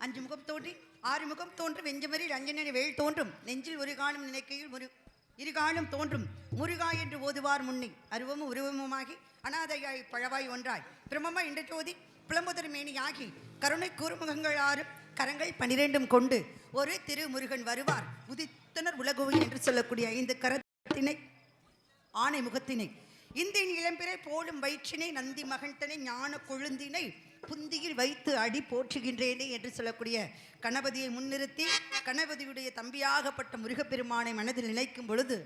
அஞ்சு முகம் தோன்றி ஆறு முகம் தோன்றும் வெஞ்சமரில் அஞ்சனி வேல் தோன்றும் நெஞ்சில் ஒரு காலம் நினைக்கையில் இருகாலும் தோன்றும் முருகா என்று ஓதுவார் முன்னே அருவமும் உருவமுமாகி அனாதையாய் பழவாய் ஒன்றாய் பிரம்மமா என்ற ஜோதி புலம்புதர் மேனியாகி கருணை கூறுமுகங்கள் ஆறும் கரங்கள் 12 கொண்டு ஒரு திருமுருகன் வருவார் உதித்தனர் உலகுவை என்று சொல்லக்கூடிய 5 கரத்தினை ஆணை முகத்தினை இந்த இளம்பிறை போலும் வயிற்றினை நந்தி மகன்தனை ஞான கொழுந்தினை புந்தியில் வைத்து அடி போற்றுகின்றேனே என்று சொல்லக்கூடிய கணபதியை முன்னிறுத்தி கணபதியுடைய தம்பியாகப்பட்ட முருகப்பெருமானை மனதில் நினைக்கும் பொழுது